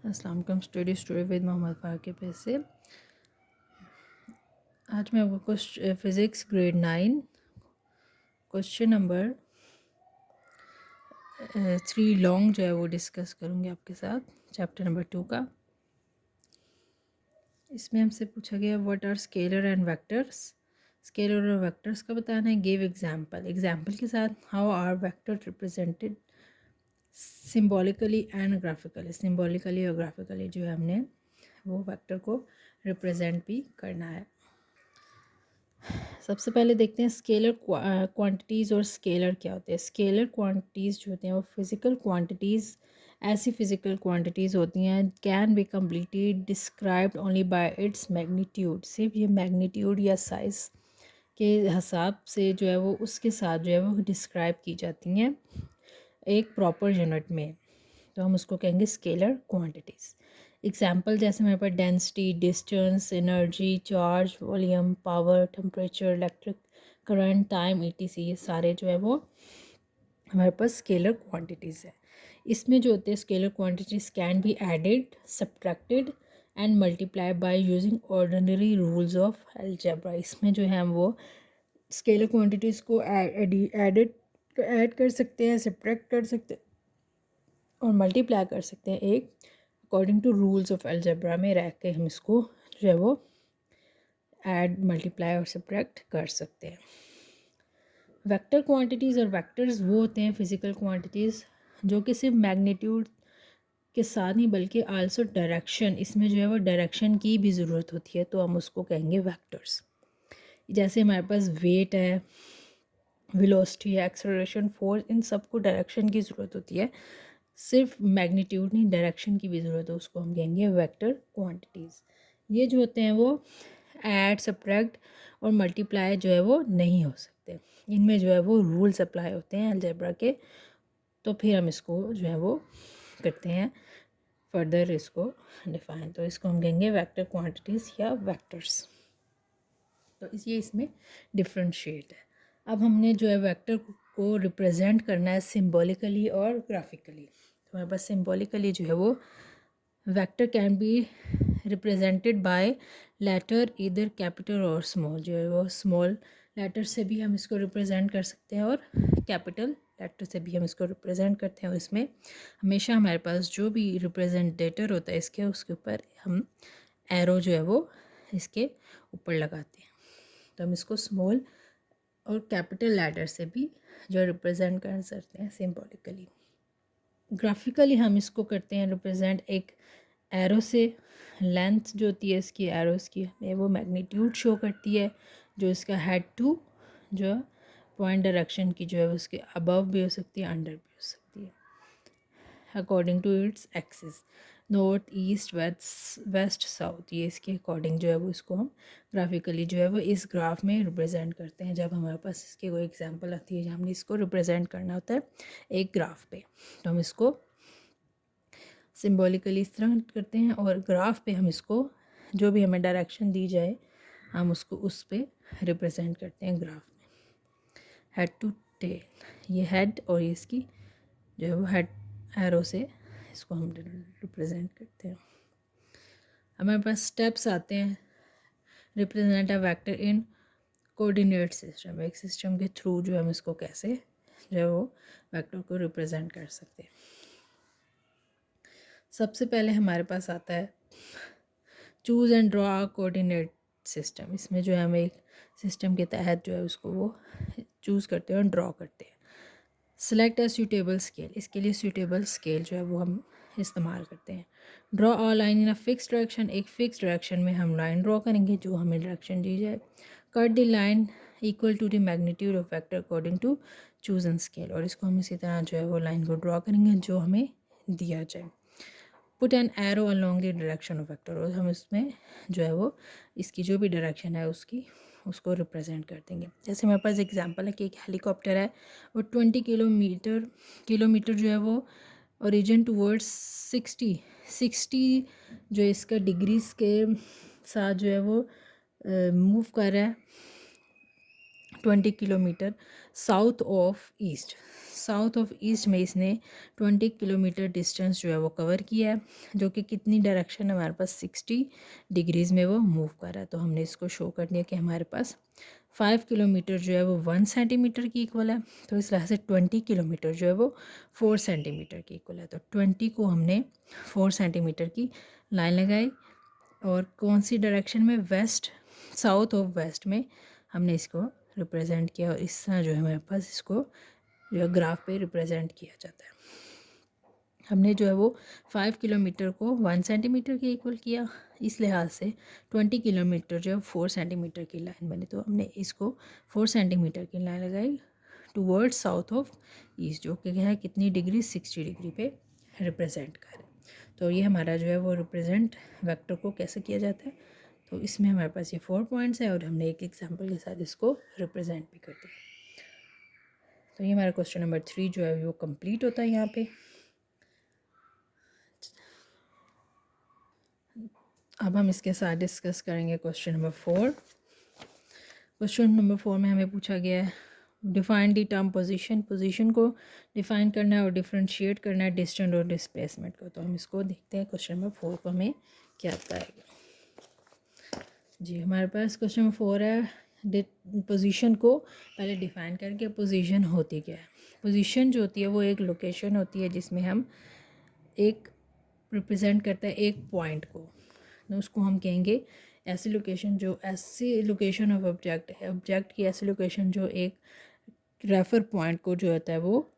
अस्सलाम वालेकुम। Story with Mohammad फ़ाकिब से आज मैं आपको कुछ physics grade 9 question number 3 long जो है वो डिस्कस करूँगी आपके साथ, चैप्टर नंबर 2 का। इसमें हमसे पूछा गया what are scalar and vectors. Scalar और वेक्टर्स का बताना है। गिव एग्जांपल, एग्जांपल के साथ how are vector represented symbolically and graphically. Symbolically और ग्राफिकली जो है हमने वो वेक्टर को रिप्रेजेंट भी करना है। सबसे पहले देखते हैं स्केलर क्वांटिटीज़ और स्केलर क्या होते हैं। स्केलर क्वांटिटीज़ जो होते हैं वो फिज़िकल क्वांटिटीज़, ऐसी फ़िज़िकल क्वांटिटीज़ होती हैं can be completely described only by its magnitude. सिर्फ ये मैग्नीट्यूड या साइज़ के हिसाब से जो है वो उसके साथ जो है वो डिस्क्राइब की जाती हैं एक प्रॉपर यूनिट में, तो हम उसको कहेंगे स्केलर क्वांटिटीज़। एग्जाम्पल जैसे मेरे पास density, distance, energy, charge, volume, power, temperature, electric current, time, etc, ये सारे जो है वो हमारे पास स्केलर क्वांटिटीज़ है। इसमें जो होते हैं scalar quantities can be added, subtracted and multiply by using ordinary rules of algebra. इसमें जो है हम वो स्केलर क्वांटिटीज़ को ऐड कर सकते हैं, सब्ट्रैक्ट कर सकते हैं और मल्टीप्लाई कर सकते हैं एक according to rules of algebra में रह के हम इसको जो है वो ऐड, मल्टीप्लाई और सब्ट्रैक्ट कर सकते हैं। वेक्टर क्वांटिटीज़ और वेक्टर्स वो होते हैं फिज़िकल क्वांटिटीज़ जो कि सिर्फ मैग्नीट्यूड के साथ नहीं बल्कि आल्सो डायरेक्शन, इसमें जो है वो डायरेक्शन की भी ज़रूरत होती है, तो हम उसको कहेंगे वेक्टर्स। जैसे हमारे पास वेट है, वेलोसिटी है, एक्सेलरेशन, फोर्स, इन सबको डायरेक्शन की ज़रूरत होती है। सिर्फ मैग्नीट्यूड नहीं, डायरेक्शन की भी ज़रूरत है, उसको हम कहेंगे वेक्टर क्वांटिटीज़। ये जो होते हैं वो ऐड, सब्ट्रैक्ट और मल्टीप्लाई जो है वो नहीं हो सकते, इनमें जो है वो रूल्स अप्लाई होते हैं अलजेब्रा के। तो फिर हम इसको जो है वो करते हैं फर्दर इसको डिफाइन, तो इसको हम कहेंगे वेक्टर क्वांटिटीज़ या वेक्टर्स। तो ये इसमें डिफ्रेंशिएट है। अब हमने जो है वेक्टर को रिप्रेजेंट करना है सिम्बॉलिकली और ग्राफिकली। तो हमारे पास सिम्बॉलिकली जो है वो vector can be represented by letter इधर कैपिटल और स्मॉल। जो है वो स्मॉल लेटर से भी हम इसको रिप्रेजेंट कर सकते हैं और कैपिटल लेटर से भी हम इसको रिप्रेजेंट करते हैं। और इसमें हमेशा हमारे पास जो भी रिप्रेजेंटेटर होता है इसके, उसके ऊपर हम एरो जो है वो इसके ऊपर लगाते हैं। तो हम इसको स्मॉल और कैपिटल लेटर से भी जो रिप्रेजेंट कर सकते हैं सिम्बॉलिकली। ग्राफिकली हम इसको करते हैं रिप्रेजेंट एक एरो से। लेंथ जो होती है इसकी एरोस की हमें वो मैग्नीट्यूड शो करती है, जो इसका हेड टू जो पॉइंट डायरेक्शन की जो है उसके अबव भी हो सकती है, अंडर भी हो सकती है, according to its axis, north, east, west, south, ये इसके अकॉर्डिंग जो है वो इसको हम ग्राफिकली जो है वो इस ग्राफ में रिप्रेजेंट करते हैं। जब हमारे पास इसकी कोई एग्जांपल आती है जब हमने इसको रिप्रेजेंट करना होता है एक ग्राफ पे, तो हम इसको सिम्बॉलिकली इस तरह करते हैं और ग्राफ पे हम इसको जो भी हमें डायरेक्शन दी जाए हम उसको उस पे रिप्रेजेंट करते हैं ग्राफ में। हेड टू टेल, ये हेड और ये इसकी जो है वो हेड एरो से इसको हम रिप्रेजेंट करते हैं। हमारे पास स्टेप्स आते हैं represent a vector in coordinate system. एक सिस्टम के थ्रू जो हम इसको कैसे जो है वो वेक्टर को रिप्रेजेंट कर सकते हैं। सबसे पहले हमारे पास आता है choose and draw coordinate system. इसमें जो है हम एक सिस्टम के तहत जो है उसको वो चूज़ करते हैं और ड्रॉ करते हैं। सेलेक्ट अ सूटेबल स्केल, इसके लिए सूटेबल स्केल जो है वो हम इस्तेमाल करते हैं। Draw a line in a fix direction, एक फ़िक्स डायरेक्शन में हम लाइन ड्रॉ करेंगे जो हमें डायरेक्शन दी जाए। Cut the line equal to the magnitude of vector according to chosen scale, और इसको हम इसी तरह जो है वो लाइन को ड्रॉ करेंगे जो हमें दिया जाए। Put an arrow along the direction of vector, और हम इसमें जो है वो इसकी जो भी डायरेक्शन है उसको रिप्रेजेंट कर देंगे। जैसे मेरे पास एग्जांपल है कि एक हेलीकॉप्टर है वो 20 किलोमीटर जो है वो ओरिजिन टूवर्ड्स 60 जो इसका डिग्रीज के साथ जो है वो मूव कर रहा है 20 kilometre south of east, south of east में इसने 20 किलोमीटर डिस्टेंस जो है वो कवर किया है, जो कि कितनी डायरेक्शन हमारे पास 60 डिग्रीज़ में वो मूव कर रहा है। तो हमने इसको शो कर दिया कि हमारे पास 5 किलोमीटर जो है वो 1 सेंटीमीटर की इक्वल है, तो इस लिहाज से 20 किलोमीटर जो है वो 4 सेंटीमीटर की इक्वल है। तो 20 को हमने 4 सेंटीमीटर की लाइन लगाई और कौन सी डायरेक्शन में, वेस्ट, साउथ ऑफ वेस्ट में हमने इसको रिप्रेजेंट किया। और इस तरह जो है हमारे पास इसको जो है ग्राफ पे रिप्रेजेंट किया जाता है। हमने जो है वो 5 किलोमीटर को 1 सेंटीमीटर के इक्वल किया, इस लिहाज से 20 किलोमीटर जो है 4 सेंटीमीटर की लाइन बनी। तो हमने इसको 4 सेंटीमीटर की लाइन लगाई टूवर्ड्स साउथ ऑफ ईस्ट, जो कि है कितनी डिग्री, 60 डिग्री पे रिप्रेजेंट कर। तो ये हमारा जो है वो रिप्रेजेंट वेक्टर को कैसे किया जाता है। तो इसमें हमारे पास ये 4 पॉइंट्स हैं और हमने एक एग्जांपल के साथ इसको रिप्रेजेंट भी कर दिया। तो ये हमारा क्वेश्चन नंबर 3 जो है वो कंप्लीट होता है यहाँ पे। अब हम इसके साथ डिस्कस करेंगे क्वेश्चन नंबर 4। क्वेश्चन नंबर 4 में हमें पूछा गया है define the term position, position को डिफाइन करना है और डिफरेंशिएट करना है डिस्टेंस और डिस्प्लेसमेंट को। तो हम इसको देखते हैं क्वेश्चन नंबर 4 को हमें क्या बताएगा। जी हमारे पास क्वेश्चन नंबर 4 है, पोजीशन को पहले डिफाइन करके पोजीशन होती क्या है। पोजीशन जो होती है वो एक लोकेशन होती है जिसमें हम एक रिप्रेजेंट करता है एक पॉइंट को, तो उसको हम कहेंगे ऐसी लोकेशन, जो ऐसी लोकेशन ऑफ ऑब्जेक्ट है, ऑब्जेक्ट की ऐसी लोकेशन जो एक रेफर पॉइंट को जो होता है वो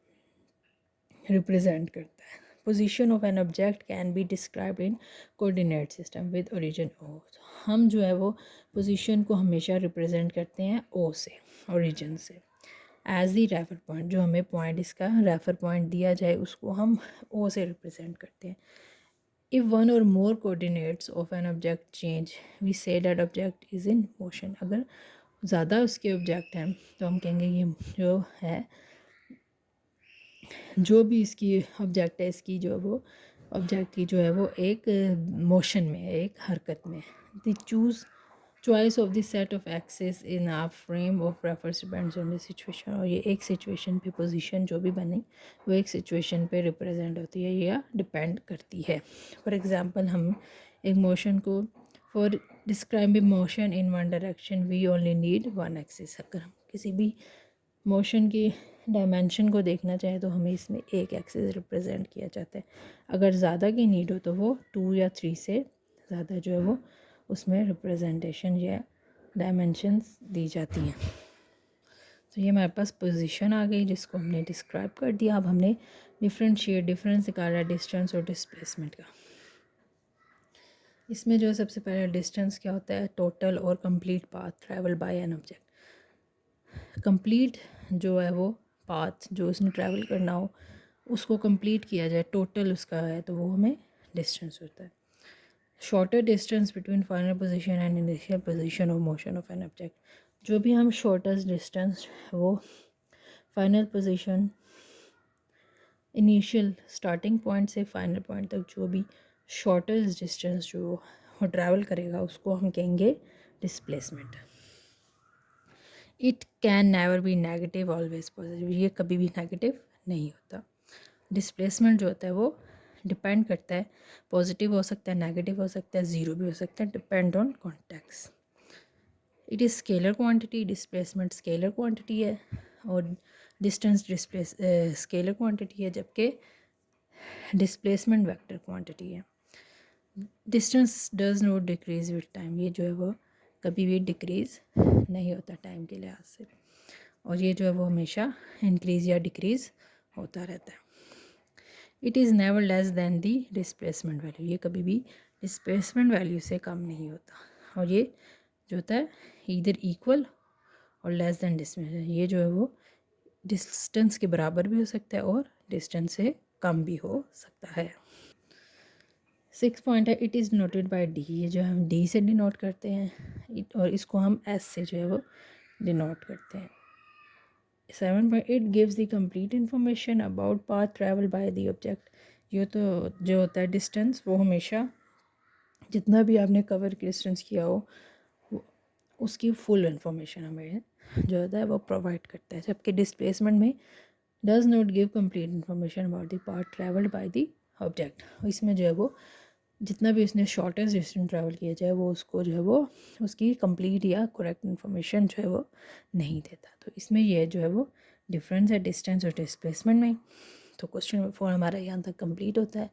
रिप्रेजेंट करता है। Position of an object can be described in coordinate system with origin O. हम जो है वो पोजीशन को हमेशा रिप्रेजेंट करते हैं ओ से, ओरिजिन से, एज दी रेफर पॉइंट। जो हमें पॉइंट इसका रेफर पॉइंट दिया जाए उसको हम ओ से रिप्रेजेंट करते हैं। If one or more coordinates of an object change, we say that object is in motion. अगर ज़्यादा उसके ऑब्जेक्ट हैं तो हम कहेंगे ये जो है, जो भी इसकी ऑब्जेक्ट है, इसकी जो वो ऑब्जेक्ट की जो है वो एक मोशन में है, एक हरकत में है। The choice of the set of axes in a frame of reference depends on the situation. और ये एक सिचुएशन पे पोजीशन जो भी बने वो एक सिचुएशन पे रिप्रेजेंट होती है या डिपेंड करती है। फॉर एग्जांपल हम एक मोशन को, for describing motion in one direction we only need one axis. अगर हम किसी भी मोशन की डायमेंशन को देखना चाहें तो हमें इसमें एक एक्सिस रिप्रेजेंट किया जाता है। अगर ज़्यादा की नीड हो तो वो 2 या 3 से ज़्यादा जो है वो उसमें रिप्रेजेंटेशन या डायमेंशंस दी जाती हैं। तो ये हमारे पास पोजीशन आ गई जिसको हमने डिस्क्राइब कर दिया। अब हमने डिफरेंस निकाला डिस्टेंस और डिस्प्लेसमेंट का। इसमें जो सबसे पहले डिस्टेंस क्या होता है, टोटल और complete path travel by an object. Complete जो है वो पाथ जो उसने ट्रैवल करना हो उसको कंप्लीट किया जाए, टोटल उसका है, तो वो हमें डिस्टेंस होता है। Shorter distance between final position and initial position of motion of an object. जो भी हम शॉर्टेस्ट डिस्टेंस वो final position, initial starting point से फाइनल पॉइंट तक जो भी शॉर्टेस्ट डिस्टेंस जो वो ट्रैवल करेगा उसको हम कहेंगे displacement. It can never be negative always positive. ये कभी भी नेगेटिव नहीं होता। डिस्प्लेसमेंट जो होता है वो डिपेंड करता है, पॉजिटिव हो सकता है, नेगेटिव हो सकता है, ज़ीरो भी हो सकता है, depend on context. It is scalar quantity, displacement scalar quantity है और डिस्टेंस स्केलर क्वांटिटी है, जबकि डिस्प्लेसमेंट वेक्टर क्वांटिटी है। Distance does not decrease with time. ये जो है वो कभी भी डिक्रीज़ नहीं होता टाइम के लिहाज से, और ये जो है वो हमेशा इंक्रीज़ या डिक्रीज़ होता रहता है। It is never less than the displacement value. ये कभी भी डिस्प्लेसमेंट वैल्यू से कम नहीं होता। और ये जो होता है इधर इक्वल और लेस दैन डिस्टेंस, ये जो है वो डिस्टेंस के बराबर भी हो सकता है और डिस्टेंस से कम भी हो सकता है। 6 पॉइंट है, it is noted bye D. ये जो हम डी से डिनोट करते हैं और इसको हम एस से जो है वो डिनोट करते हैं। 7 point, it gives the complete information about path travel by the object. ये तो जो होता है डिस्टेंस वो हमेशा जितना भी आपने कवर डिस्टेंस किया हो उसकी फुल इन्फॉर्मेशन हमें जो होता है वो प्रोवाइड करता है, जबकि डिस्प्लेसमेंट में does not give complete information about the path travelled by the object. इसमें जो है वो जितना भी उसने शॉर्टेस्ट डिस्टेंस ट्रैवल किया जाए वो उसको जो है वो उसकी कंप्लीट या करेक्ट इन्फॉर्मेशन जो है वो नहीं देता। तो इसमें ये जो है वो डिफरेंस है डिस्टेंस और डिस्प्लेसमेंट में। तो क्वेश्चन नंबर 4 हमारा यहाँ तक कंप्लीट होता है।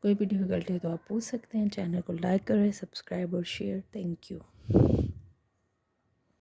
कोई भी डिफ़िकल्टी है तो आप पूछ सकते हैं। चैनल को लाइक करें, सब्सक्राइब और शेयर। Thank you.